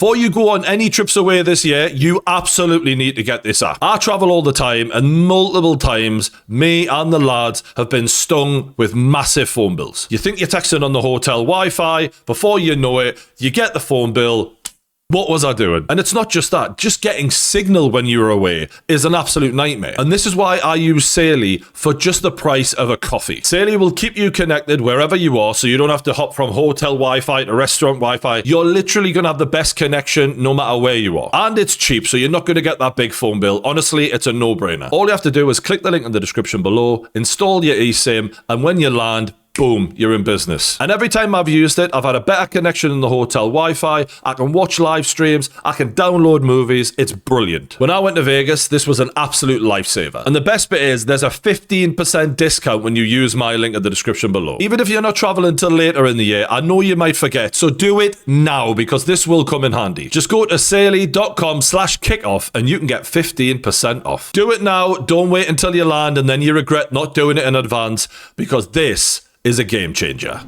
before you go on any trips away this year, you absolutely need to get this app. I travel all the time, and multiple times, me and the lads have been stung with massive phone bills. You think you're texting on the hotel Wi-Fi, before you know it, you get the phone bill. What was I doing? And it's not just that. Just getting signal when you're away is an absolute nightmare. And this is why I use Saily for just the price of a coffee. Saily will keep you connected wherever you are, so you don't have to hop from hotel Wi-Fi to restaurant Wi-Fi. You're literally going to have the best connection no matter where you are. And it's cheap, so you're not going to get that big phone bill. Honestly, it's a no-brainer. All you have to do is click the link in the description below, install your eSIM, and when you land, boom, you're in business. And every time I've used it, I've had a better connection in the hotel Wi-Fi. I can watch live streams. I can download movies. It's brilliant. When I went to Vegas, this was an absolute lifesaver. And the best bit is there's a 15% discount when you use my link in the description below. Even if you're not traveling till later in the year, I know you might forget. So do it now because this will come in handy. Just go to saily.com/kickoff and you can get 15% off. Do it now. Don't wait until you land and then you regret not doing it in advance because this is a game changer.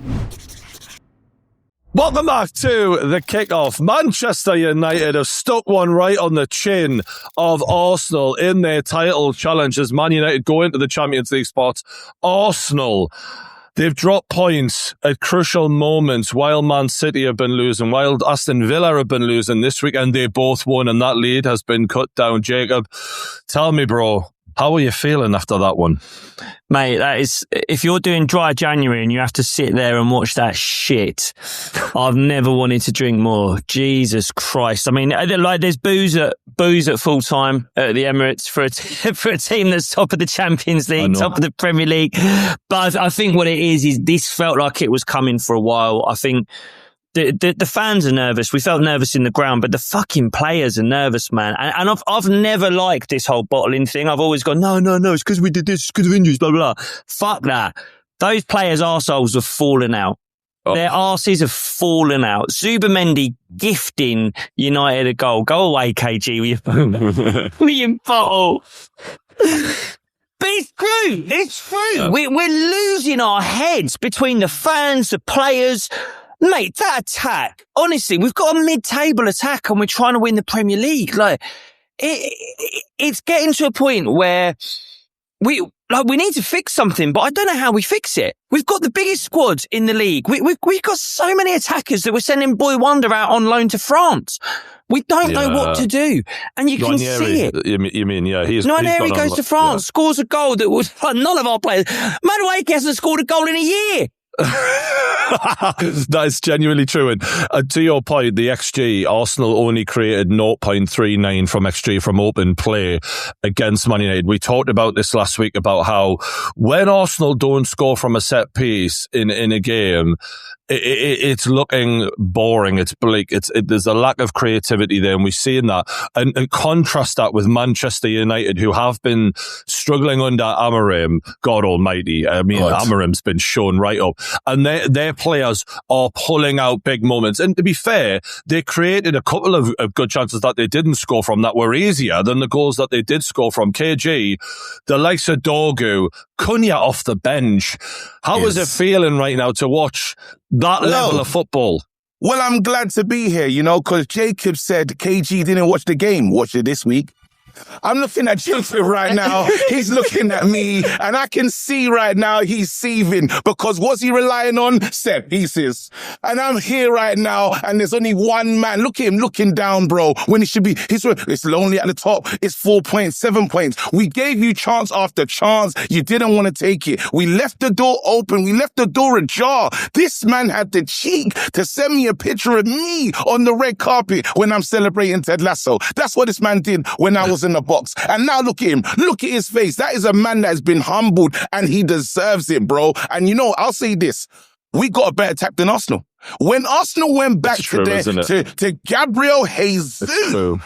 Welcome back to the kickoff. Manchester United have stuck one right on the chin of Arsenal in their title challenge as Man United go into the Champions League spots. Arsenal, they've dropped points at crucial moments while Man City have been losing, while Aston Villa have been losing this week, and they both won, and that lead has been cut down. Jacob, tell me, bro, how are you feeling after that one? Mate, that is, if you're doing dry January and you have to sit there and watch that shit, I've never wanted to drink more. Jesus Christ. I mean, like there's booze at full time at the Emirates for a team that's top of the Champions League, top of the Premier League. But I think what it is this felt like it was coming for a while. I think the fans are nervous. We felt nervous in the ground, but the fucking players are nervous, man. And I've never liked this whole bottling thing. I've always gone, no, it's because we did this, it's because of injuries, blah, blah, blah. Fuck that. Those players' arseholes have fallen out. Oh. Their arses have fallen out. Zubimendi gifting United a goal. Go away, KG, with your bottle. But it's true. It's true. Yeah. We're losing our heads between the fans, the players. Mate, that attack, honestly, we've got a mid-table attack and we're trying to win the Premier League. Like, it's getting to a point where we need to fix something, but I don't know how we fix it. We've got the biggest squad in the league. We've got so many attackers that we're sending Boy Wonder out on loan to France. We don't know what to do. And you can see it. You mean, he's Unai Emery goes to France, scores a goal that was none of our players. Madueke hasn't scored a goal in a year. That is genuinely true. And to your point, the XG, Arsenal only created 0.39 from XG from open play against Man United. We talked about this last week about how when Arsenal don't score from a set piece in a game, it's looking boring. It's bleak. There's a lack of creativity there, and we're seeing that. And contrast that with Manchester United, who have been struggling under Amorim. God Almighty! I mean, Amorim's been shown right up, and their players are pulling out big moments. And to be fair, they created a couple of good chances that they didn't score from that were easier than the goals that they did score from. KG, the likes of Dorgu, Cunha off the bench. How is it feeling right now to watch that level of football? Well, I'm glad to be here, because Jacob said KG didn't watch the game. Watch it this week. I'm looking at Jacob right now. He's looking at me, and I can see right now he's seething because what's he relying on? Set pieces. And I'm here right now, and there's only one man. Look at him looking down, bro. When he should be, it's lonely at the top. It's 4 points, 7 points. We gave you chance after chance. You didn't want to take it. We left the door open. We left the door ajar. This man had the cheek to send me a picture of me on the red carpet when I'm celebrating Ted Lasso. That's what this man did when I was in the box. And now look at him. Look at his face. That is a man that has been humbled and he deserves it, bro. And I'll say this. We got a better attack than Arsenal. When Arsenal went back to Gabriel Jesus. Do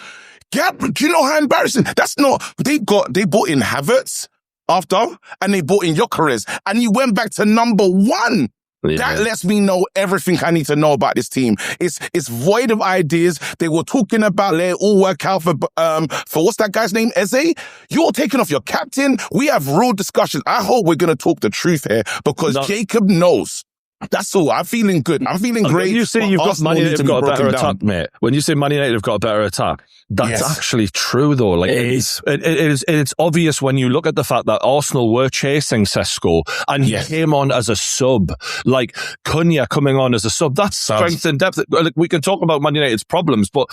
you know how embarrassing? They bought in Havertz after and they bought in Gyökeres and you went back to number one. Yeah. That lets me know everything I need to know about this team. It's void of ideas. They were talking about let it all work out for what's that guy's name? Eze? You're taking off your captain. We have real discussions. I hope we're going to talk the truth here because Jacob knows. That's all. I'm feeling good. I'm feeling great. When you say you've got Man United have got a better attack, mate. When you say Man United have got a better attack, that's actually true, though. Like it is. It's obvious when you look at the fact that Arsenal were chasing Sesko and he came on as a sub, like Cunha coming on as a sub. That's strength and depth. Like, we can talk about Man United's problems, but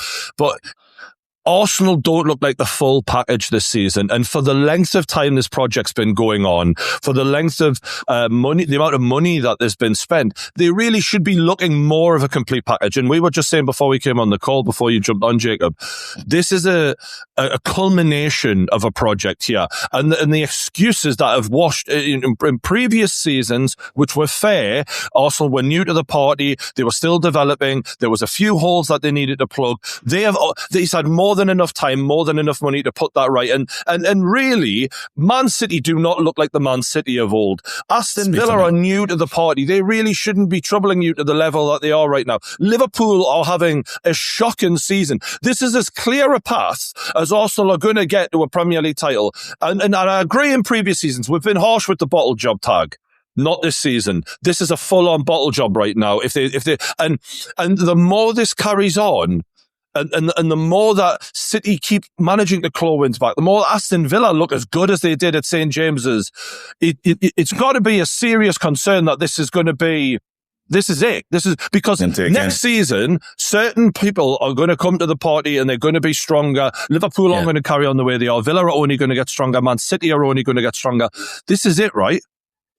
Arsenal don't look like the full package this season. And for the length of time this project's been going on, for the length of money, the amount of money that there's been spent, they really should be looking more of a complete package. And we were just saying before we came on the call, before you jumped on, Jacob, this is a culmination of a project here. And the excuses that have washed in previous seasons, which were fair, Arsenal were new to the party, they were still developing, there was a few holes that they needed to plug. He's had more than enough time, more than enough money to put that right. And really, Man City do not look like the Man City of old. Aston Villa are new to the party. They really shouldn't be troubling you to the level that they are right now. Liverpool are having a shocking season. This is as clear a path as Arsenal are going to get to a Premier League title. And I agree, in previous seasons, we've been harsh with the bottle job tag. Not this season. This is a full-on bottle job right now. And the more this carries on, and the more that City keep managing to claw wins back, the more Aston Villa look as good as they did at St. James's, it's got to be a serious concern that this is going to be. This is it. This is because next season, certain people are going to come to the party and they're going to be stronger. Liverpool aren't going to carry on the way they are. Villa are only going to get stronger. Man City are only going to get stronger. This is it, right?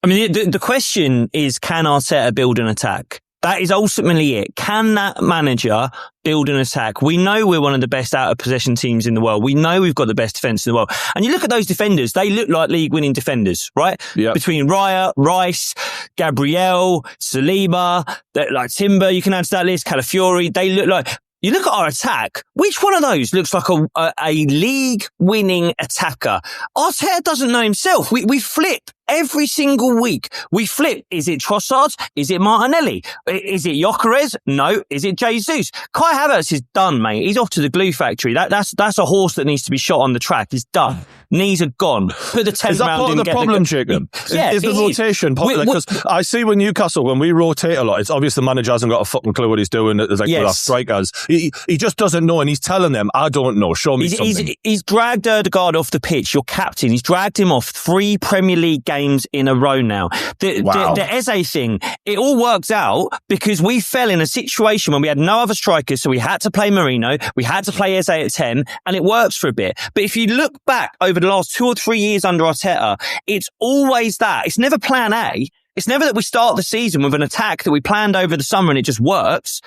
I mean, the question is, can Arteta build an attack? That is ultimately it. Can that manager build an attack? We know we're one of the best out of possession teams in the world. We know we've got the best defence in the world. And you look at those defenders, they look like league winning defenders, right? Yep. Between Raya, Rice, Gabriel, Saliba, like Timber, you can add to that list, Calafiori, they look like... You look at our attack, which one of those looks like a league-winning attacker? Arteta doesn't know himself. We flip every single week. We flip. Is it Trossard? Is it Martinelli? Is it Gyökeres? No. Is it Jesus? Kai Havertz is done, mate. He's off to the glue factory. That's a horse that needs to be shot on the track. He's done. Knees are gone. Put the 10 is that round part in. Of the problem, Jacob? Yeah, is the rotation popular? Because I see with Newcastle, when we rotate a lot, it's obvious the manager hasn't got a fucking clue what he's doing. It's like with our strikers. He just doesn't know, and he's telling them, I don't know, show me something. He's dragged Ødegaard off the pitch, your captain. He's dragged him off 3 Premier League games in a row now. The Eze thing, it all works out because we fell in a situation when we had no other strikers, so we had to play Marino, we had to play Eze at 10, and it works for a bit. But if you look back over the last 2 or 3 years under Arteta, it's always that. It's never plan A. It's never that we start the season with an attack that we planned over the summer and it just works.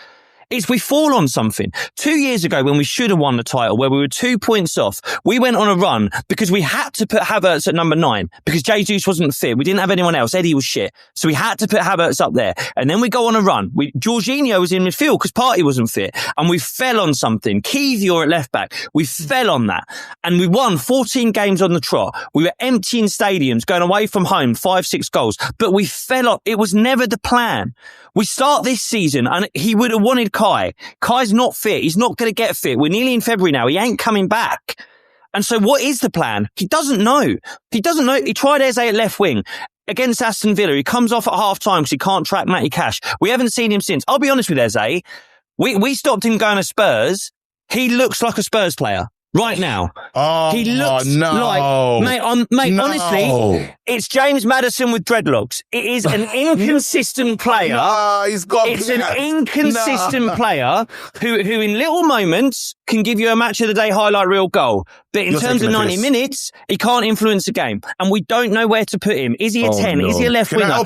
It's we fall on something. 2 years ago, when we should have won the title, where we were 2 points off, we went on a run because we had to put Havertz at number 9 because Jesus wasn't fit. We didn't have anyone else. Eddie was shit. So we had to put Havertz up there. And then we go on a run. Jorginho was in midfield because Partey wasn't fit. And we fell on something. Kivior at left back. We fell on that. And we won 14 games on the trot. We were emptying stadiums, going away from home, 5-6 goals. But we fell on. It was never the plan. We start this season and he would have wanted Kai. Kai's not fit. He's not going to get fit. We're nearly in February now. He ain't coming back. And so what is the plan? He doesn't know. He doesn't know. He tried Eze at left wing against Aston Villa. He comes off at half time because he can't track Matty Cash. We haven't seen him since. I'll be honest with Eze. We stopped him going to Spurs. He looks like a Spurs player. Right now. He looks like, mate, honestly, it's James Maddison with dreadlocks. It is an inconsistent player. It's an inconsistent player who in little moments can give you a match of the day highlight reel goal. But in terms of 90 minutes, he can't influence the game. And we don't know where to put him. Is he a 10? No. Is he a left winger?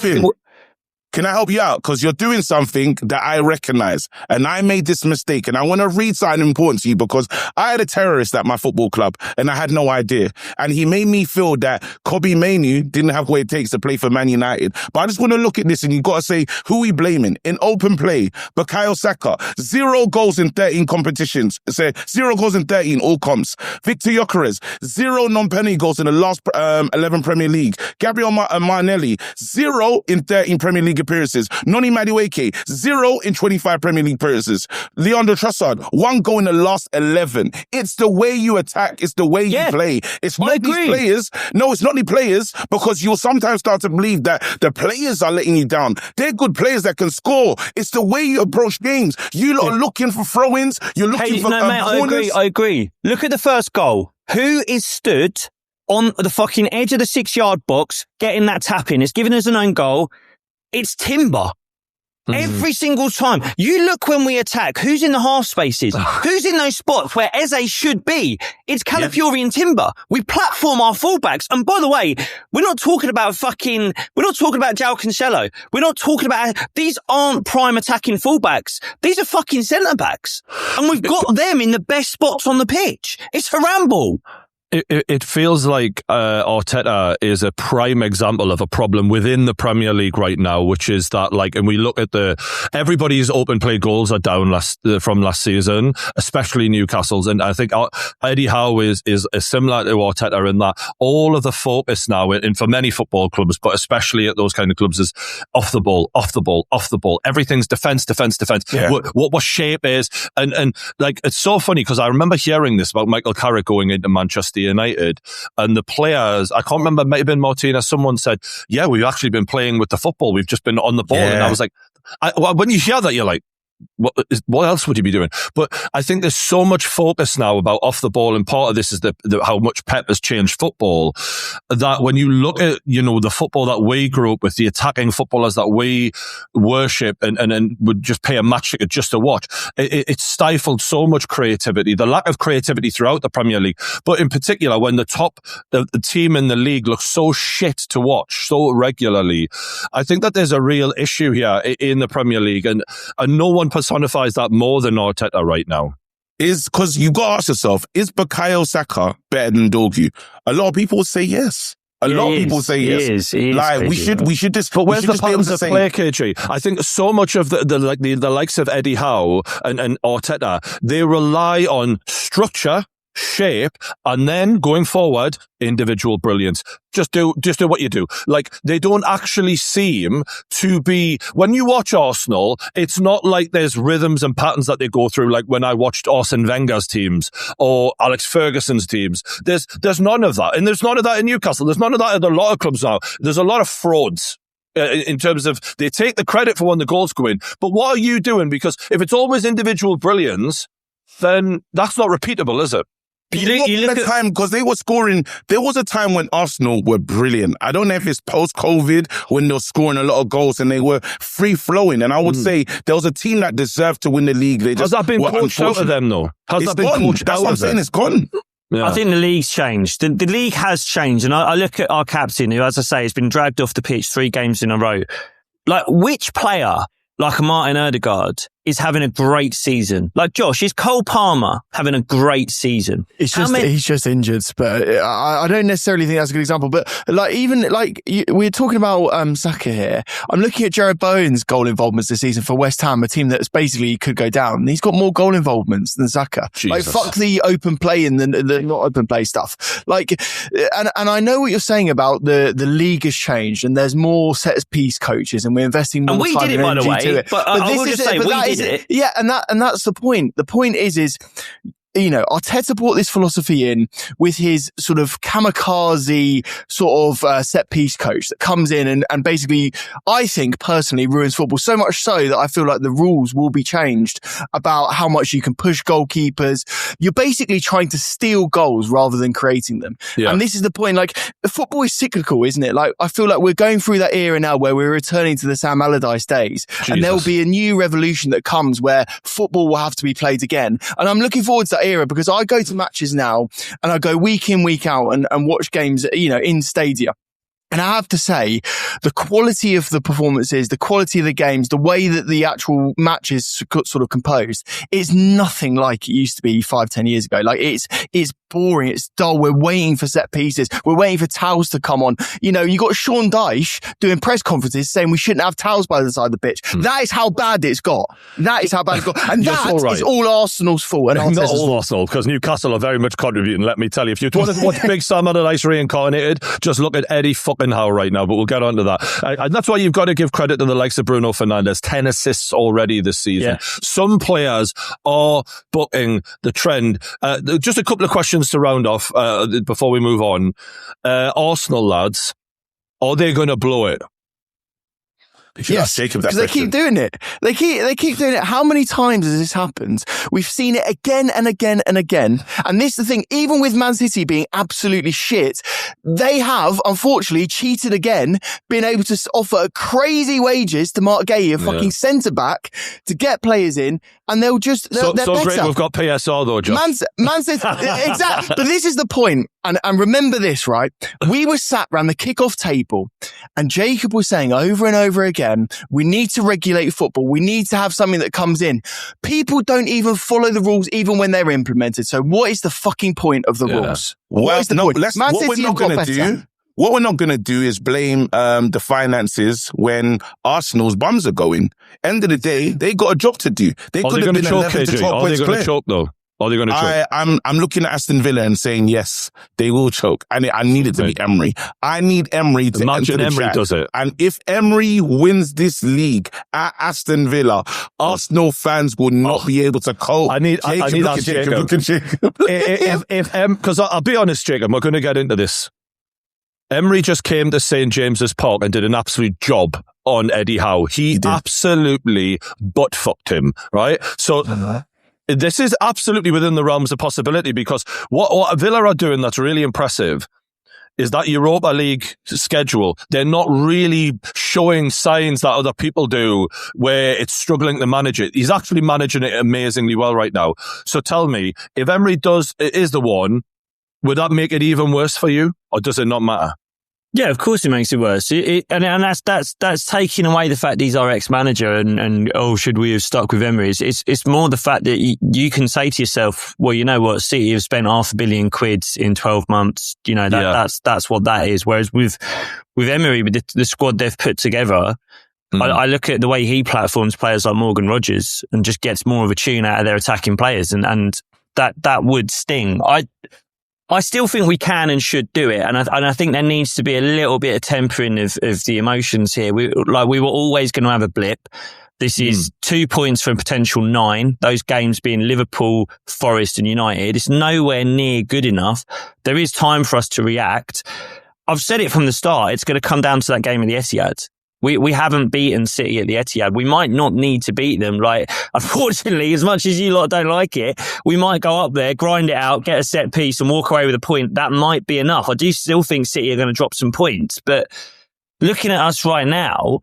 Can I help you out? Because you're doing something that I recognize. And I made this mistake. And I want to read something important to you because I had a terrorist at my football club and I had no idea. And he made me feel that Kobbie Mainoo didn't have what it takes to play for Man United. But I just want to look at this and you've got to say, who we blaming? In open play, Bukayo Saka, 0 goals in 13 competitions. 0 goals in 13 all comps. Victor Gyökeres, 0 non-penalty goals in the last 11 Premier League. Gabriel Martinelli, 0 in 13 Premier League appearances. Noni Madueke, 0 in 25 Premier League appearances. Leandro Trossard, 1 goal in the last 11. It's the way you attack. It's the way you play. It's not these players. No, it's not the players, because you'll sometimes start to believe that the players are letting you down. They're good players that can score. It's the way you approach games. You lot are looking for throw-ins. You're looking for corners. I agree. Look at the first goal. Who is stood on the fucking edge of the 6-yard box getting that tap in? It's given us an own goal. It's Timber. Every single time. You look when we attack, who's in the half spaces? Who's in those spots where Eze should be? It's Calafiori and Timber. We platform our fullbacks. And by the way, we're not talking about João Cancelo. We're not talking about, these aren't prime attacking fullbacks. These are fucking centre-backs. And we've got them in the best spots on the pitch. It's a ramble. It feels like Arteta is a prime example of a problem within the Premier League right now, which is that, like, and we look at everybody's open play goals are down from last season, especially Newcastle's, and I think Eddie Howe is similar to Arteta in that all of the focus now, and for many football clubs, but especially at those kind of clubs, is off the ball. Everything's defense. Yeah. What shape is, and like, it's so funny because I remember hearing this about Michael Carrick going into Manchester United, and the players, I can't remember, it might have been Martinez, someone said, yeah, we've actually been playing with the football, we've just been on the ball. And I was like, when you hear that, you're like, what else would you be doing? But I think there's so much focus now about off the ball, and part of this is how much Pep has changed football, that when you look at, the football that we grew up with, the attacking footballers that we worship and would just pay a match ticket just to watch, it stifled so much creativity, the lack of creativity throughout the Premier League, but in particular when the team in the league looks so shit to watch so regularly. I think that there's a real issue here in the Premier League, and no one personifies that more than Arteta right now. Is because you got to ask yourself, is Bukayo Saka better than Dorgu? A lot of people say yes. A lot of people say yes. He is like, we should just. But where's the patterns of say, play, KG? I think so much of the likes of Eddie Howe and Arteta, they rely on structure, shape, and then going forward, individual brilliance. Just do what you do. Like, they don't actually seem to be, when you watch Arsenal, it's not like there's rhythms and patterns that they go through, like when I watched Arsene Wenger's teams or Alex Ferguson's teams. There's none of that. And there's none of that in Newcastle. There's none of that in a lot of clubs now. There's a lot of frauds. In terms of, they take the credit for when the goals go in. But what are you doing? Because if it's always individual brilliance, then that's not repeatable, is it? You look at time, because they were scoring. There was a time when Arsenal were brilliant. I don't know if it's post-COVID when they were scoring a lot of goals and they were free-flowing. And I would say there was a team that deserved to win the league. Has that been coached out of them, though? That's what I'm saying. It's gone. Yeah. I think the league's changed. The league has changed. And I look at our captain, who, as I say, has been dragged off the pitch 3 games in a row. Like, which player, like Martin Odegaard, is having a great season? Like, Josh, is Cole Palmer having a great season? He's just injured, but I don't necessarily think that's a good example. But we're talking about Saka here. I'm looking at Jared Bowen's goal involvements this season for West Ham, a team that's basically could go down. And he's got more goal involvements than Saka. Jesus. Like, fuck the open play and the not open play stuff. Like, and I know what you're saying about the league has changed and there's more set piece coaches and we're investing more time and energy to it. But I will just say, we did it. Yeah, and that's the point. The point is, Arteta brought this philosophy in with his sort of kamikaze sort of set piece coach that comes in and basically, I think personally, ruins football so much so that I feel like the rules will be changed about how much you can push goalkeepers. You're basically trying to steal goals rather than creating them. Yeah. And this is the point, like, football is cyclical, isn't it? Like, I feel like we're going through that era now where we're returning to the Sam Allardyce days. Jesus. And there'll be a new revolution that comes where football will have to be played again. And I'm looking forward to that era because I go to matches now and I go week in, week out and watch games, in stadia. And I have to say, the quality of the performances, the quality of the games, the way that the actual matches sort of composed, is nothing like it used to be 5-10 years ago. Like, it's boring, it's dull. We're waiting for set pieces. We're waiting for towels to come on. You got Sean Dyche doing press conferences saying we shouldn't have towels by the side of the pitch. That is how bad it's got. And that is all Arsenal's fault. And not all Arsenal, because Newcastle are very much contributing, let me tell you. If you want to watch Big Sam Allardyce reincarnated, just look at Eddie fucking flipping Howe right now, but we'll get on to that. And that's why you've got to give credit to the likes of Bruno Fernandes. 10 assists already this season. Yeah. Some players are bucking the trend. Just a couple of questions to round off before we move on. Arsenal lads, are they going to blow it? Yes, because they keep doing it. They keep doing it. How many times has this happened? We've seen it again and again and again. And this is the thing, even with Man City being absolutely shit, they have, unfortunately, cheated again, been able to offer crazy wages to Mark Gay, a fucking centre-back, to get players in, and they're so better. Great we've got PSR though, Josh. Man City, exactly. But this is the point. And remember this, right? We were sat around the kickoff table and Jacob was saying over and over again, we need to regulate football. We need to have something that comes in. People don't even follow the rules even when they're implemented. So what is the fucking point of the rules? What is the point? What we're not going to do is blame the finances when Arsenal's bums are going. End of the day, they got a job to do. They could have been 11 to 12 points clear. Choke though? Are they going to choke? I'm looking at Aston Villa and saying, yes, they will choke. And I need it to be Emery. I need Emery to imagine enter the Emery chat. does it. And if Emery wins this league at Aston Villa, Arsenal fans will not be able to cope. I need that, Jacob. Because I'll be honest, Jacob, we're going to get into this. Emery just came to St. James's Park and did an absolute job on Eddie Howe. He absolutely butt-fucked him, right? So this is absolutely within the realms of possibility, because what Villa are doing that's really impressive is that Europa League schedule. They're not really showing signs that other people do where it's struggling to manage it. He's actually managing it amazingly well right now. So tell me, if Emery is the one, would that make it even worse for you, or does it not matter? Yeah, of course it makes it worse. And that's taking away the fact he's our ex-manager and should we have stuck with Emery? It's more the fact that you can say to yourself, well, you know what, City have spent £500 million in 12 months. You know, that's what that is. Whereas with Emery, with the squad they've put together, I look at the way he platforms players like Morgan Rogers and just gets more of a tune out of their attacking players. And that would sting. I still think we can and should do it, and I think there needs to be a little bit of tempering of the emotions here. We were always going to have a blip. This is 2 points from potential 9. Those games being Liverpool, Forest, and United. It's nowhere near good enough. There is time for us to react. I've said it from the start. It's going to come down to that game at the Etihad. We haven't beaten City at the Etihad. We might not need to beat them. Like, unfortunately, as much as you lot don't like it, we might go up there, grind it out, get a set piece and walk away with a point. That might be enough. I do still think City are going to drop some points. But looking at us right now,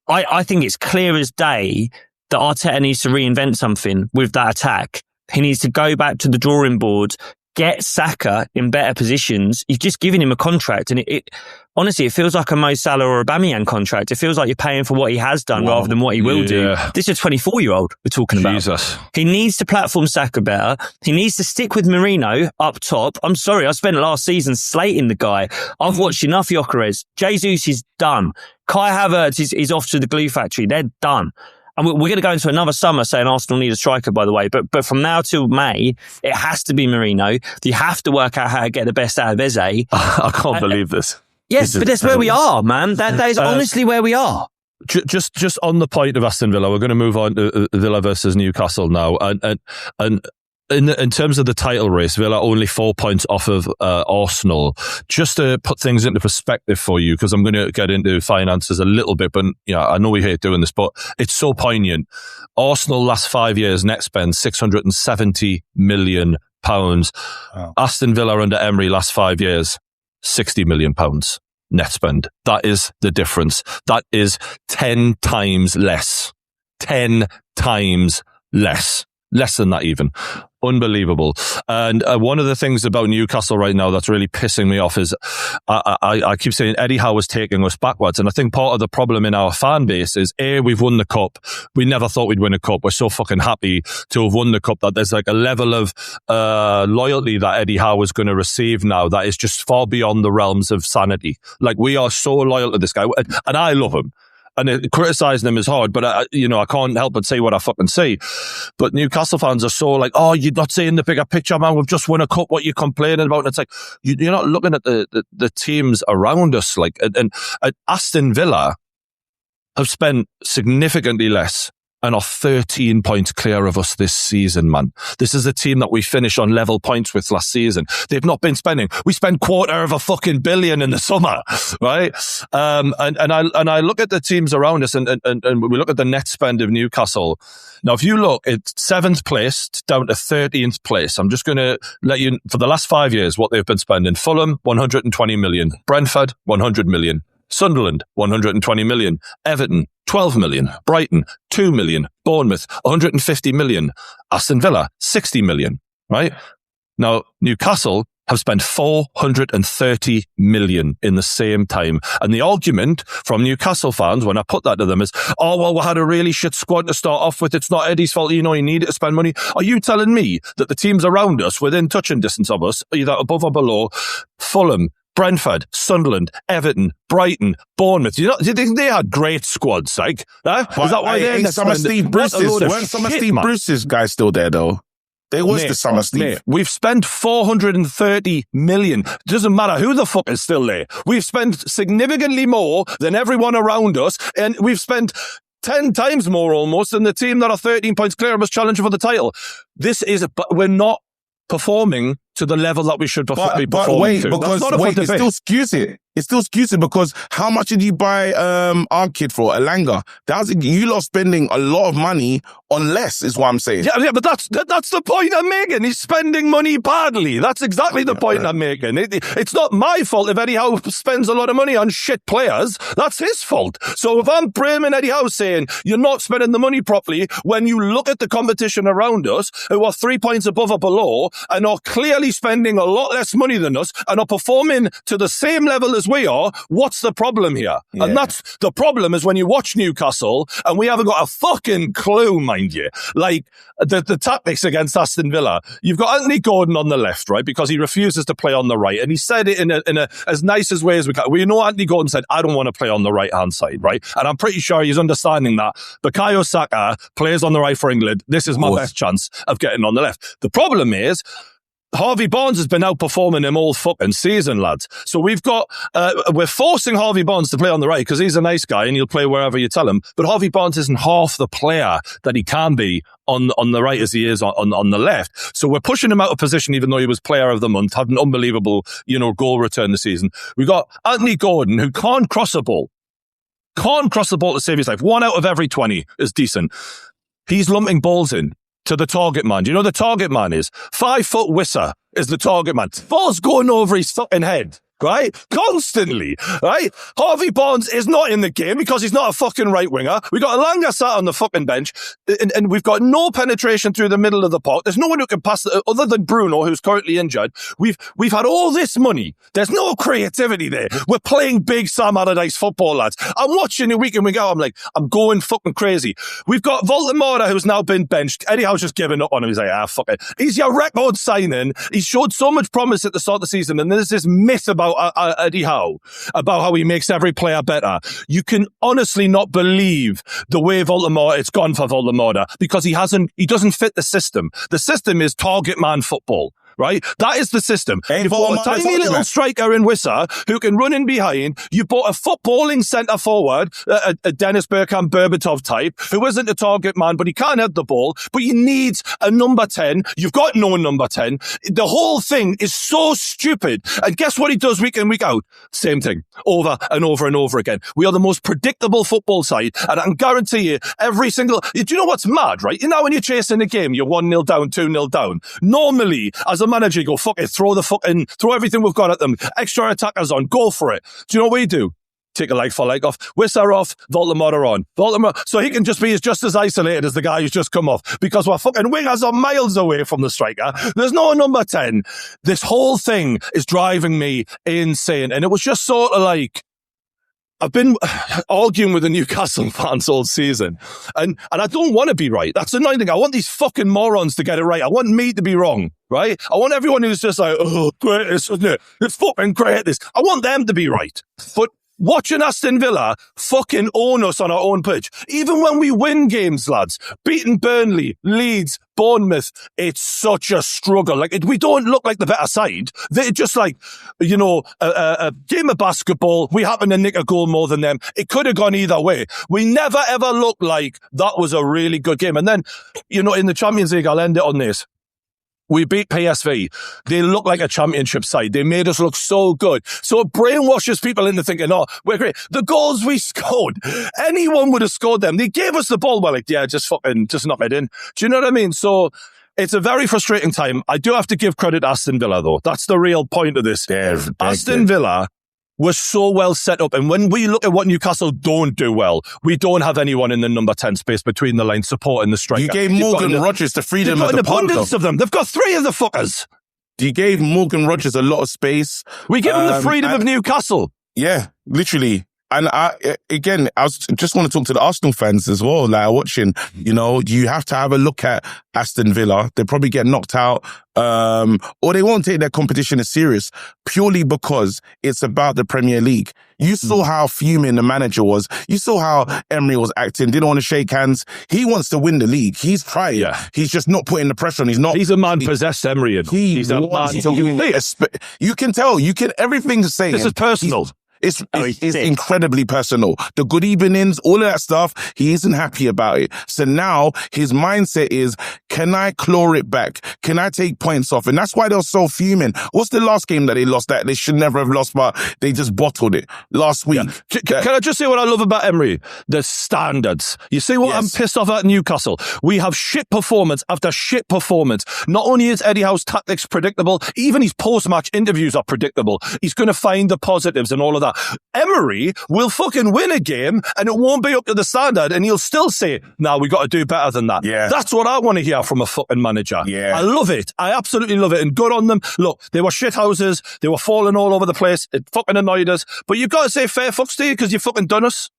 I think it's clear as day that Arteta needs to reinvent something with that attack. He needs to go back to the drawing board, get Saka in better positions. You've just given him a contract, and it honestly, it feels like a Mo Salah or a Aubameyang contract. It feels like you're paying for what he has done rather than what he will do. This is a 24-year-old we're talking about. Jesus. He needs to platform Saka better. He needs to stick with Merino up top. I'm sorry, I spent last season slating the guy. I've watched enough Gyökeres. Jesus is done. Kai Havertz is off to the glue factory. They're done. And we're going to go into another summer saying Arsenal need a striker, by the way. But from now till May, it has to be Merino. You have to work out how to get the best out of Eze. I can't believe this. Yes, but that's where we are, man. That is honestly where we are. Just on the point of Aston Villa, we're going to move on to Villa versus Newcastle now. And in terms of the title race, Villa only 4 points off of Arsenal. Just to put things into perspective for you, because I'm going to get into finances a little bit, but I know we hate doing this, but it's so poignant. Arsenal last 5 years net spend £670 million. Wow. Aston Villa under Emery last 5 years, £60 million net spend. That is the difference. That is 10 times less. 10 times less. Less than that even. Unbelievable. And one of the things about Newcastle right now that's really pissing me off is I keep saying Eddie Howe is taking us backwards. And I think part of the problem in our fan base is, we've won the cup. We never thought we'd win a cup. We're so fucking happy to have won the cup that there's like a level of loyalty that Eddie Howe is going to receive now that is just far beyond the realms of sanity. Like, we are so loyal to this guy. And I love him. and criticising them is hard, but I can't help but say what I fucking see. But Newcastle fans are so like, oh, you're not seeing the bigger picture, man. We've just won a cup. What are you complaining about? And it's like, you're not looking at the teams around us. Like, and Aston Villa have spent significantly less and are 13 points clear of us this season, man. This is a team that we finished on level points with last season. They've not been spending. We spent $250 million in the summer, right? And I look at the teams around us and we look at the net spend of Newcastle. Now, if you look, it's 7th place down to 13th place. I'm just going to let you, for the last 5 years, what they've been spending. Fulham, 120 million. Brentford, 100 million. Sunderland, 120 million. Everton, 12 million. Brighton, 2 million. Bournemouth, 150 million. Aston Villa, 60 million, right? Now, Newcastle have spent 430 million in the same time. And the argument from Newcastle fans, when I put that to them, is, oh, well, we had a really shit squad to start off with. It's not Eddie's fault. You needed to spend money. Are you telling me that the teams around us, within touching distance of us, either above or below, Fulham, Brentford, Sunderland, Everton, Brighton, Bournemouth. Do you think they had great squads, like? Is that why they're some of Steve Bruce's? Weren't some of Steve Bruce's guys still there, though? There was the summer, Steve. Mate, we've spent 430 million. Doesn't matter who the fuck is still there. We've spent significantly more than everyone around us, and we've spent 10 times more almost than the team that are 13 points clear of us challenging for the title. We're not performing to the level that we should be performing to. It still skews it. It still skews it because how much did you buy our kid for, Elanga? You lot spending a lot of money on less, is what I'm saying. Yeah, but that's the point I'm making. He's spending money badly. That's exactly the point I'm making. It's not my fault if Eddie Howe spends a lot of money on shit players. That's his fault. So if I'm blaming Eddie Howe saying you're not spending the money properly, when you look at the competition around us, who are 3 points above or below and are clearly spending a lot less money than us and are performing to the same level as we are, what's the problem here? Yeah. And that's the problem, is when you watch Newcastle and we haven't got a fucking clue, mind you. Like the tactics against Aston Villa, you've got Anthony Gordon on the left, right? Because he refuses to play on the right. And he said it in a as nice as way as we can. We know Anthony Gordon said, I don't want to play on the right hand side, right? And I'm pretty sure he's understanding that Bukayo Saka plays on the right for England. This is my best chance of getting on the left. The problem is, Harvey Barnes has been outperforming him all fucking season, lads. So we're forcing Harvey Barnes to play on the right because he's a nice guy and he'll play wherever you tell him. But Harvey Barnes isn't half the player that he can be on the right as he is on the left. So we're pushing him out of position, even though he was player of the month, had an unbelievable, goal return this season. We've got Anthony Gordon, who can't cross a ball. Can't cross the ball to save his life. 1 out of every 20 is decent. He's lumping balls in to the target man. Do you know the target man is? 5 foot Wissa is the target man. Ball's going over his fucking head, right? Constantly, right? Harvey Barnes is not in the game because he's not a fucking right winger. We got Elanga sat on the fucking bench and we've got no penetration through the middle of the park. There's no one who can pass other than Bruno, who's currently injured. We've had all this money. There's no creativity there. We're playing big Sam Allardyce football, lads. I'm watching it week in, week out. I'm going fucking crazy. We've got Voltemora, who's now been benched. Eddie Howe's just given up on him. He's like, fuck it. He's your record signing. He showed so much promise at the start of the season, and there's this myth about Eddie Howe, about how he makes every player better. You can honestly not believe the way it's gone for Voltemora, because he doesn't fit the system. The system is target man football. Right? That is the system. You've got a tiny little striker in Wissa who can run in behind. You bought a footballing centre forward, a Dennis Bergkamp-Berbatov type, who isn't a target man, but he can't head the ball. But you need a number 10. You've got no number 10. The whole thing is so stupid. And guess what he does week in, week out? Same thing. Over and over and over again. We are the most predictable football side. And I can guarantee you, every single... Do you know what's mad, right? When you're chasing a game, you're 1-0 down, 2-0 down. Normally, as a manager, you go, fuck it, throw everything we've got at them. Extra attackers on, go for it. Do you know what we do? Take a leg for leg off. Wissa off, Voltemora on. So he can just be just as isolated as the guy who's just come off, because we're fucking wingers are miles away from the striker. There's no number 10. This whole thing is driving me insane. And it was just sort of like, I've been arguing with the Newcastle fans all season, and I don't want to be right. That's the annoying thing. I want these fucking morons to get it right. I want me to be wrong, right? I want everyone who's just like, oh, great, isn't it? It's fucking great, this. I want them to be right. But watching Aston Villa fucking own us on our own pitch. Even when we win games, lads, beating Burnley, Leeds, Bournemouth, it's such a struggle. Like, we don't look like the better side. They're just like, you know, a game of basketball. We happen to nick a goal more than them. It could have gone either way. We never ever looked like that was a really good game. And then, you know, in the Champions League, I'll end it on this. We beat PSV. They look like a championship side. They made us look so good. So it brainwashes people into thinking, oh, we're great. The goals we scored, anyone would have scored them. They gave us the ball. We're like, yeah, just knock it in. Do you know what I mean? So it's a very frustrating time. I do have to give credit to Aston Villa, though. That's the real point of this. Aston Villa was so well set up. And when we look at what Newcastle don't do well, we don't have anyone in the number 10 space between the lines supporting the striker. You gave Morgan Rogers the freedom of the abundance of them. They've got 3 of the fuckers. You gave Morgan Rogers a lot of space. We give him the freedom of Newcastle. Yeah, literally. And I just want to talk to the Arsenal fans as well, like watching, you know, you have to have a look at Aston Villa. They probably get knocked out, or they won't take their competition as serious purely because it's about the Premier League. You saw how fuming the manager was. You saw how Emery was acting. Didn't want to shake hands. He wants to win the league. He's trying. Yeah. He's just not putting the pressure on. He's a man possessed, Emery. He's a man. You can tell. Everything's saying. This is personal. It's incredibly personal. The good evenings, all of that stuff, he isn't happy about it. So now his mindset is, can I claw it back? Can I take points off? And that's why they're so fuming. What's the last game that they lost that they should never have lost, but they just bottled it last week? Yeah. Can I just say what I love about Emery? The standards. You see what I'm pissed off at Newcastle? We have shit performance after shit performance. Not only is Eddie Howe's tactics predictable, even his post-match interviews are predictable. He's going to find the positives and all of that. Emery will fucking win a game and it won't be up to the standard and he'll still say, no, we got to do better than that. Yeah. That's what I want to hear from a fucking manager. Yeah. I love it. I absolutely love it. And good on them. Look, they were shithouses. They were falling all over the place. It fucking annoyed us. But you've got to say fair fucks to you because you fucking done us.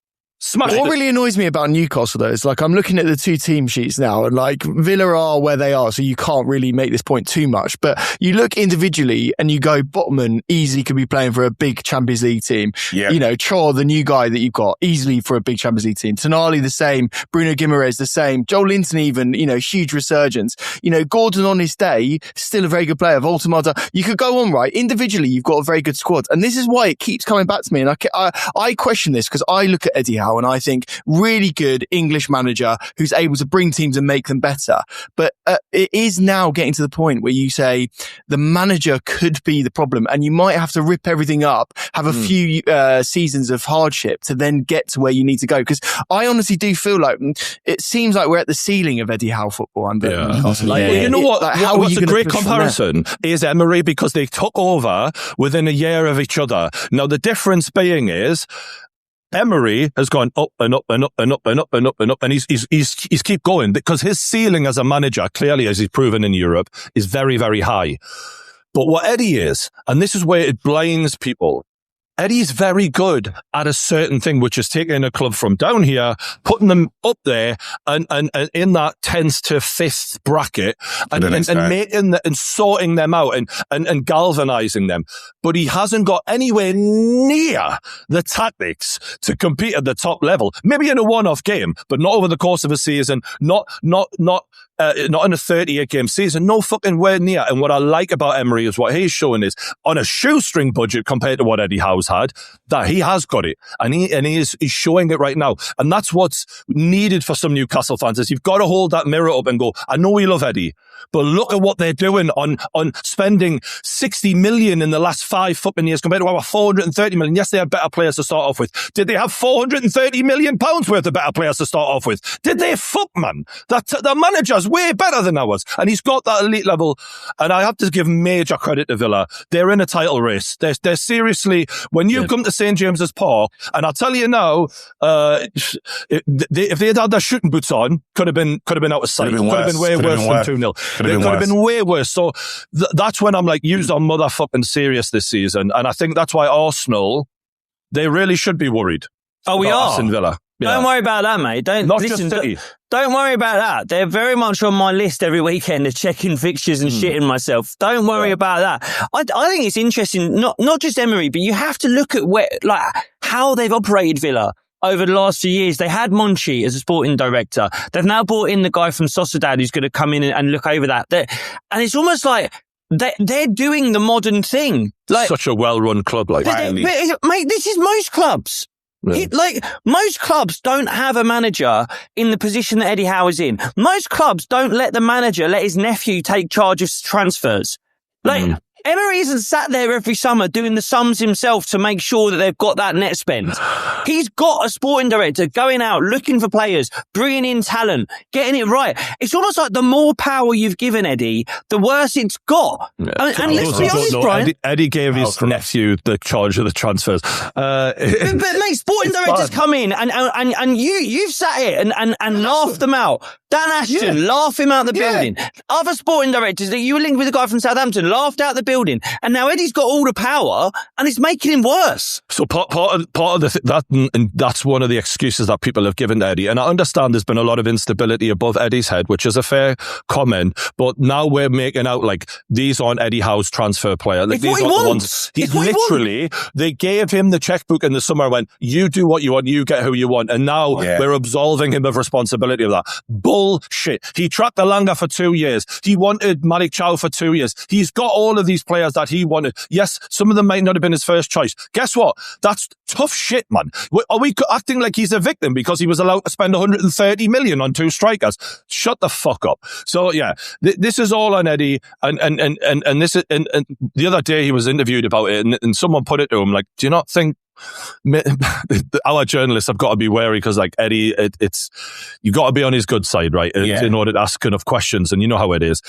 What really annoys me about Newcastle, though, is like I'm looking at the 2 team sheets now, and like Villa are where they are, so you can't really make this point too much. But you look individually and you go, Botman easily could be playing for a big Champions League team. Yep. You know, Chor, the new guy that you've got, easily for a big Champions League team. Tonali the same, Bruno Guimaraes the same, Joel Linton even, you know, huge resurgence. You know, Gordon on his day, still a very good player. Voltemata, you could go on, right? Individually, you've got a very good squad. And this is why it keeps coming back to me. And I question this because I look at Eddie Howe and I think really good English manager who's able to bring teams and make them better. But it is now getting to the point where you say the manager could be the problem and you might have to rip everything up, have a few seasons of hardship to then get to where you need to go. Because I honestly do feel like it seems like we're at the ceiling of Eddie Howe football. You know what? What's a great comparison is Emery, because they took over within a year of each other. Now, the difference being is Emery has gone up and up and up and up and up and up and up, and he's keep going because his ceiling as a manager, clearly as he's proven in Europe, is very, very high. But what Eddie is, and this is where it blinds people, Eddie's very good at a certain thing, which is taking a club from down here, putting them up there and in that 10th to 5th bracket and making and sorting them out and galvanizing them. But he hasn't got anywhere near the tactics to compete at the top level. Maybe in a one-off game, but not over the course of a season, not in a 38-game season, no fucking way near. And what I like about Emery is what he's showing is on a shoestring budget compared to what Eddie Howe's had, that he has got it. And he's showing it right now. And that's what's needed for some Newcastle fans is you've got to hold that mirror up and go, I know we love Eddie, but look at what they're doing on spending 60 million in the last 5 fucking years compared to our 430 million. Yes, they had better players to start off with. Did they have 430 million pounds worth of better players to start off with? Did they? Fuck, man. The manager's way better than ours. And he's got that elite level. And I have to give major credit to Villa. They're in a title race. They're seriously, when you come to St. James's Park, and I'll tell you now, if they had their shooting boots on, could have been out of sight. Could have been way worse than 2-0. It could have been way worse. So that's when I'm like, use our motherfucking serious this season. And I think that's why Arsenal, they really should be worried. Oh, we are. Aston Villa. Yeah. Don't worry about that, mate. Don't worry about that. They're very much on my list every weekend of checking fixtures and shitting myself. Don't worry about that. I think it's interesting, not just Emery, but you have to look at how they've operated Villa over the last few years. They had Monchi as a sporting director. They've now brought in the guy from Sociedad who's going to come in and look over that. And it's almost like they're doing the modern thing. Like, such a well-run club, like. Mate, this is most clubs. Yeah. Most clubs don't have a manager in the position that Eddie Howe is in. Most clubs don't let the manager let his nephew take charge of transfers. Emery isn't sat there every summer doing the sums himself to make sure that they've got that net spend. He's got a sporting director going out, looking for players, bringing in talent, getting it right. It's almost like the more power you've given Eddie, the worse it's got. Yeah. And let's be honest, Brian. Eddie gave his nephew the charge of the transfers. But mate, sporting directors come in and you've sat here and laughed them out. Dan Ashton, laugh him out the building. Other sporting directors that you were linked with a guy from Southampton, laughed out the building. And now Eddie's got all the power and it's making him worse. So part of that's one of the excuses that people have given to Eddie. And I understand there's been a lot of instability above Eddie's head, which is a fair comment. But now we're making out like these aren't Eddie Howe's transfer player. Like, these aren't the ones. They gave him the checkbook in the summer, went, you do what you want, you get who you want. And now we're absolving him of responsibility of that. Bullshit. He tracked Elanga for 2 years. He wanted Malik Chow for 2 years. He's got all of these players that he wanted. Yes, some of them might not have been his first choice. Guess what? That's tough shit, man. Are we acting like he's a victim because he was allowed to spend 130 million on 2 strikers? Shut the fuck up. So yeah, this is all on Eddie. And this is, and the other day he was interviewed about it, and someone put it to him like, do you not think our journalists have got to be wary because, like, Eddie, it's you got to be on his good side, right? In order to ask enough questions, and you know how it is.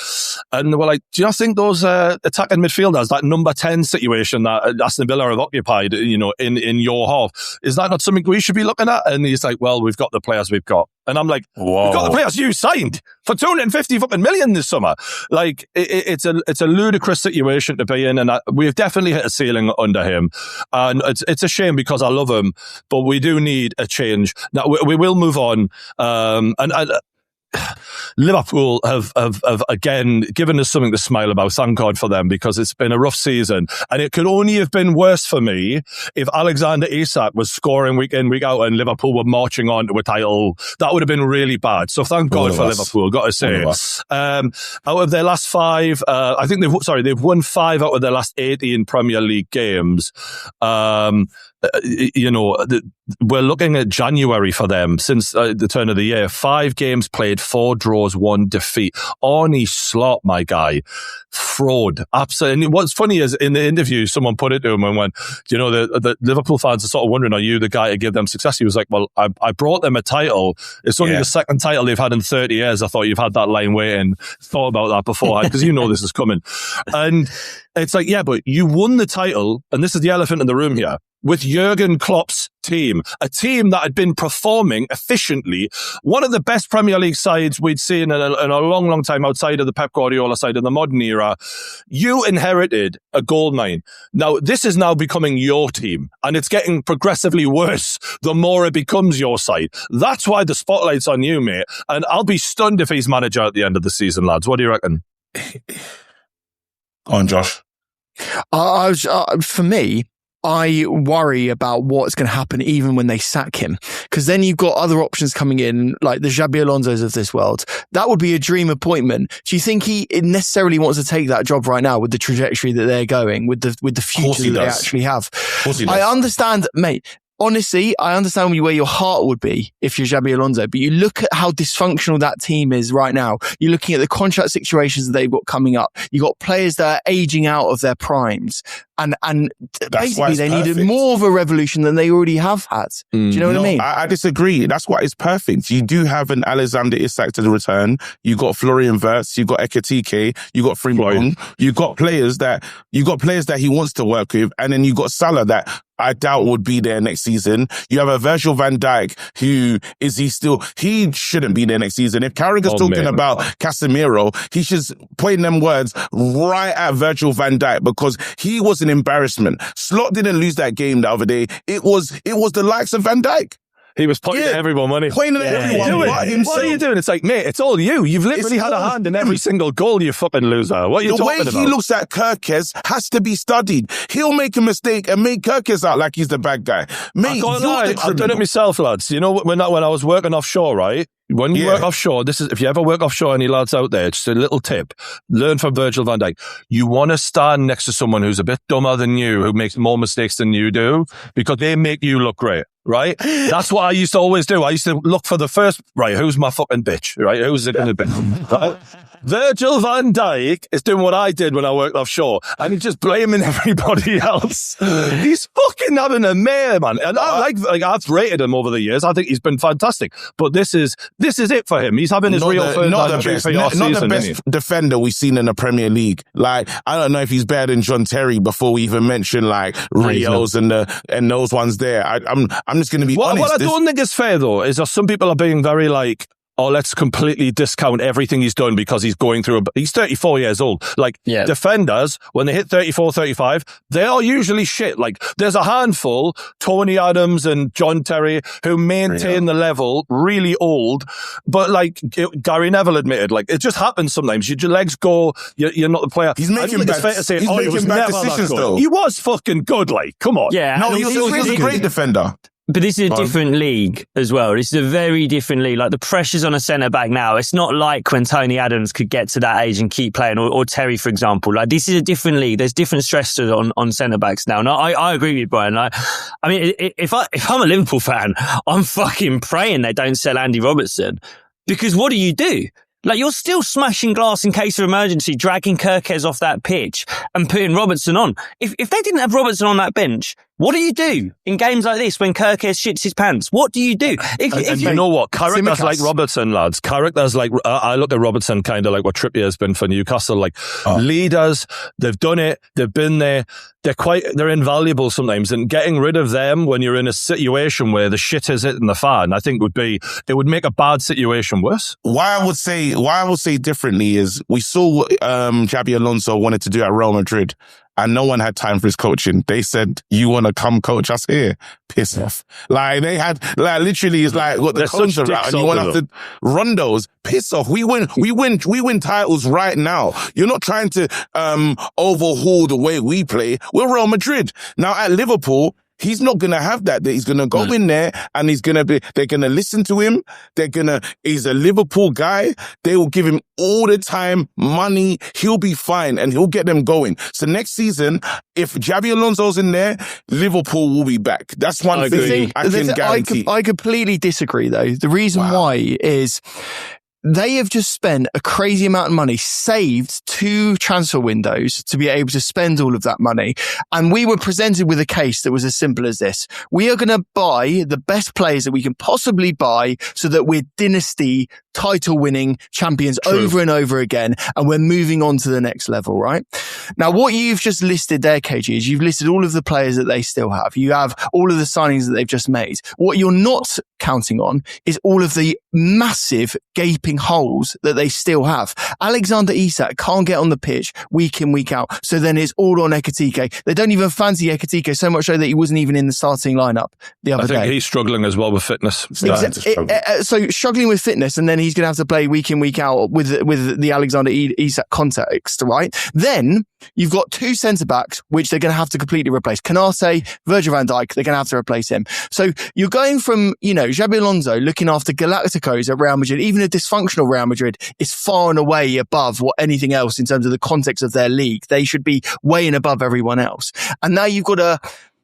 And they were like, do you not think those attacking midfielders, that number 10 situation that Aston Villa have occupied, you know, in your half, is that not something we should be looking at? And he's like, well, we've got the players we've got. And I'm like, whoa. We've got the players you signed for 250 fucking million this summer. Like, it's a ludicrous situation to be in, and we've definitely hit a ceiling under him. And it's a shame because I love him, but we do need a change. Now, we will move on. Liverpool have again given us something to smile about. Thank God for them, because it's been a rough season, and it could only have been worse for me if Alexander Isak was scoring week in, week out, and Liverpool were marching on to a title. That would have been really bad. So thank God for Liverpool, got to say. Out of their last 5, I think they've won 5 out of their last 18 Premier League games. You know, we're looking at January for them since the turn of the year. 5 games played, 4 draws, 1 defeat. Arnie Slot, my guy, fraud. Absolutely. And what's funny is in the interview, someone put it to him and went, you know, the Liverpool fans are sort of wondering, are you the guy to give them success? He was like, well, I brought them a title. It's only the second title they've had in 30 years. I thought you've had that line waiting. Thought about that beforehand because you know this is coming. And it's like, yeah, but you won the title, and this is the elephant in the room here, with Jurgen Klopp's team, a team that had been performing efficiently, one of the best Premier League sides we'd seen in a long, long time outside of the Pep Guardiola side in the modern era. You inherited a goldmine. Now, this is now becoming your team, and it's getting progressively worse the more it becomes your side. That's why the spotlight's on you, mate, and I'll be stunned if he's manager at the end of the season, lads. What do you reckon? Go on, Josh. For me, I worry about what's going to happen even when they sack him, because then you've got other options coming in, like the Xabi Alonso's of this world. That would be a dream appointment. Do you think he necessarily wants to take that job right now with the trajectory that they're going, with the future that they actually have? I understand, mate. Honestly, I understand where your heart would be if you're Xabi Alonso, but you look at how dysfunctional that team is right now. You're looking at the contract situations that they've got coming up. You've got players that are aging out of their primes. And basically they needed more of a revolution than they already have had. Do you know what I mean? I disagree. That's why it's perfect. You do have an Alexander Isak to the return. You got Florian Wirtz. You got Ekitike. You got Frimpong. You got players that he wants to work with, and then you got Salah that I doubt would be there next season. You have a Virgil van Dijk he shouldn't be there next season. If Carragher's talking about Casemiro, he should point them words right at Virgil van Dijk, because he was an embarrassment. Slot didn't lose that game the other day. It was the likes of Van Dijk. He was pointing at everyone, wasn't he? Pointing at everyone. What are you doing? It's like, mate, it's all you. You've literally had a hand in every single goal, you fucking loser. What are you talking about? The way he looks at Kirkes has to be studied. He'll make a mistake and make Kirkes out like he's the bad guy. Mate, I can't lie. I've done it myself, lads. You know, when I was working offshore, right? When you work offshore, if you ever work offshore, any lads out there, just a little tip, learn from Virgil van Dijk. You want to stand next to someone who's a bit dumber than you, who makes more mistakes than you do, because they make you look great. Right? That's what I used to always do. I used to look for the first, right, who's my fucking bitch? Right? Who's it in the bitch? Right? Virgil van Dijk is doing what I did when I worked offshore, and he's just blaming everybody else. He's fucking having a mare, man. And I've rated him over the years. I think he's been fantastic. But this is it for him. He's having his not the best defender we've seen in the Premier League. Like, I don't know if he's better than John Terry before we even mention like Rios and those ones there. I'm just going to be honest. What I don't think is fair though is that some people are being very like, oh, let's completely discount everything he's done because he's going through he's 34 years old. Like, defenders, when they hit 34, 35, they are usually shit. Like, there's a handful, Tony Adams and John Terry, who maintain the level, really old. But like, Gary Neville admitted, like, it just happens sometimes. Your legs go, you're not the player. He's making bad decisions, though. He was fucking good, like, come on. Yeah. No, he was a great defender. But this is a different league as well. This is a very different league. Like, the pressure's on a centre-back now. It's not like when Tony Adams could get to that age and keep playing, or Terry, for example. Like, this is a different league. There's different stresses on centre-backs now. And I agree with you, Brian. Like, I mean, if I'm a Liverpool fan, I'm fucking praying they don't sell Andy Robertson. Because what do? Like, you're still smashing glass in case of emergency, dragging Kirkes off that pitch and putting Robertson on. If they didn't have Robertson on that bench, what do you do in games like this when Kirkes shits his pants? What do you do? If you know what? Characters like Robertson, lads. Characters like, I look at Robertson kind of like what Trippier has been for Newcastle. Like, leaders, they've done it, they've been there. They're invaluable sometimes. And getting rid of them when you're in a situation where the shit is hitting the fan, I think it would make a bad situation worse. Why I would say differently is we saw what Xabi Alonso wanted to do at Real Madrid. And no one had time for his coaching. They said, you want to come coach us here? Piss off. Like, they had, like, literally, it's like, what the coach around, and you want to Rondos, piss off. We win titles right now. You're not trying to, overhaul the way we play. We're Real Madrid. Now at Liverpool, he's not going to have that. He's going to go in there and they're going to listen to him. He's a Liverpool guy. They will give him all the time, money. He'll be fine and he'll get them going. So next season, if Xabi Alonso's in there, Liverpool will be back. That's one thing I can guarantee. I completely disagree though. The reason why is they have just spent a crazy amount of money, saved 2 transfer windows to be able to spend all of that money. And we were presented with a case that was as simple as this. We are going to buy the best players that we can possibly buy so that we're dynasty title winning champions over and over again. And we're moving on to the next level, right? Now, what you've just listed there, KG, is you've listed all of the players that they still have. You have all of the signings that they've just made. What you're not counting on is all of the massive gaping holes that they still have. Alexander Isak can't get on the pitch week in, week out. So then it's all on Ekitike. They don't even fancy Ekitike, so much so that he wasn't even in the starting lineup the other day. I think he's struggling as well with fitness. So struggling with fitness, and then he's going to have to play week in, week out with the Alexander Isak context, right? Then you've got 2 centre-backs, which they're going to have to completely replace. Canate, Virgil van Dijk, they're going to have to replace him. So you're going from, Xabi Alonso looking after Galacticos at Real Madrid, even a dysfunctional Real Madrid, is far and away above what anything else in terms of the context of their league. They should be way and above everyone else. And now you've got to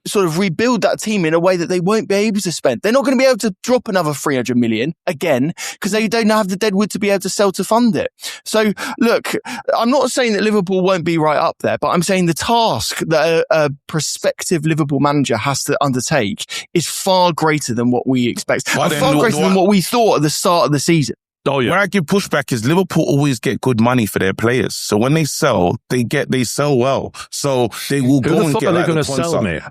sort of rebuild that team in a way that they won't be able to spend. They're not going to be able to drop another 300 million again because they don't have the deadwood to be able to sell to fund it. So look, I'm not saying that Liverpool won't be right up there, but I'm saying the task that a prospective Liverpool manager has to undertake is far greater than what we expect. Far greater than what we thought at the start of the season. Oh, yeah. Where I give pushback is Liverpool always get good money for their players. So when they sell, they sell well. So they will go and get. Who the fuck are they going to sell, mate?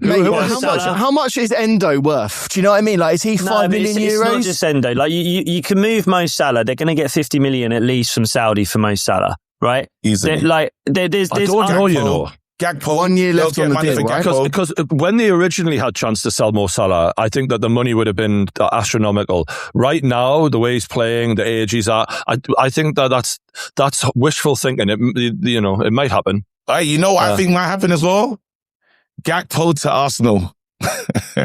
How much is Endo worth? Do you know what I mean? Like, is he 5 million euros? It's not just Endo. Like, you can move Mo Salah. They're going to get 50 million at least from Saudi for Mo Salah, right? Easily. There's I don't know, Gakpo. 1 year left They'll on the get money deal, for right? Gakpo. Because when they originally had chance to sell Mo Salah, I think that the money would have been astronomical. Right now, the way he's playing, the age he's at, I think that's wishful thinking. It might happen. Hey, you know what I think might happen as well? Gakpo to Arsenal.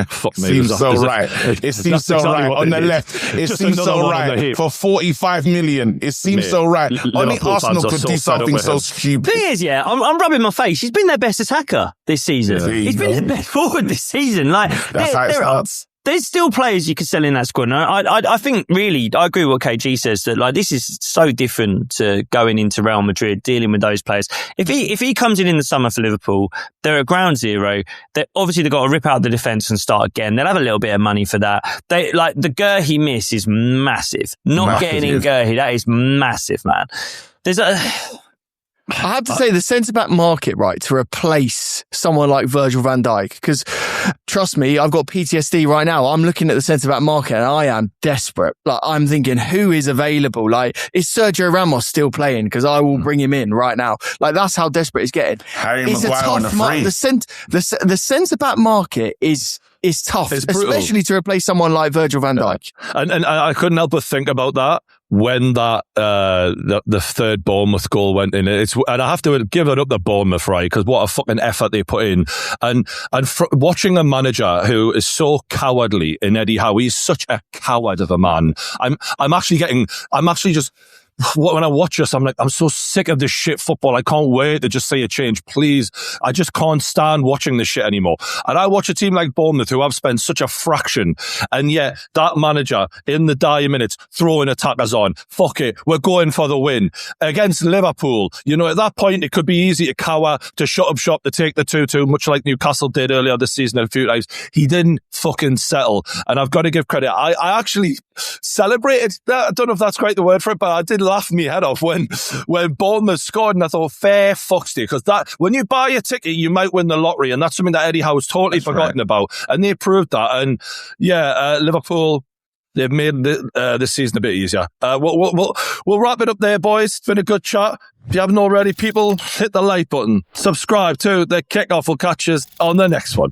Fuck me. Seems so right. It seems so right. On the left, it seems so right. For 45 million, it seems so right. Only Arsenal could do something so stupid. Thing is, yeah, I'm rubbing my face. He's been their best attacker this season. Yeah. He's been their best forward this season. Like, That's how it starts. There's still players you could sell in that squad. And I think really, I agree with what KG says, that like this is so different to going into Real Madrid, dealing with those players. If he comes in the summer for Liverpool, they're at ground zero. They've got to rip out the defence and start again. They'll have a little bit of money for that. They like the Gurhi miss is massive. Not getting in Gurhi, that is massive, man. I have to say the centre-back market, right, to replace someone like Virgil van Dijk, because trust me, I've got PTSD right now. I'm looking at the centre-back market and I am desperate. Like, I'm thinking, who is available? Like, is Sergio Ramos still playing? Because I will bring him in right now. Like, that's how desperate it's getting. Harry It's a Maguire on tough the free. The centre-back market is tough, It's brutal. especially to replace someone like Virgil van Dijk. And I couldn't help but think about that when that the third Bournemouth goal went in. And I have to give it up to Bournemouth, right? Because what a fucking effort they put in. And watching a manager who is so cowardly in Eddie Howe, he's such a coward of a man. I'm actually just. When I watch this, I'm like, I'm so sick of this shit football. I can't wait to just see a change, please. I just can't stand watching this shit anymore. And I watch a team like Bournemouth, who have spent such a fraction, and yet that manager in the dying minutes throwing attackers on. Fuck it, we're going for the win against Liverpool. You know, at that point, it could be easy to cower, to shut up shop, to take the 2-2, much like Newcastle did earlier this season a few times. He didn't fucking settle, and I've got to give credit. I actually celebrated. I don't know if that's quite the word for it, but I did laugh me head off when Bournemouth scored, and I thought, fair fucks to you, because that when you buy a ticket, you might win the lottery, and that's something that Eddie Howe's totally forgotten about, and they proved that. And yeah, Liverpool, they've made this season a bit easier. We'll wrap it up there, boys. It's been a good chat. If you haven't already, people, hit the like button, subscribe to the Kickoff. We'll catch you on the next one.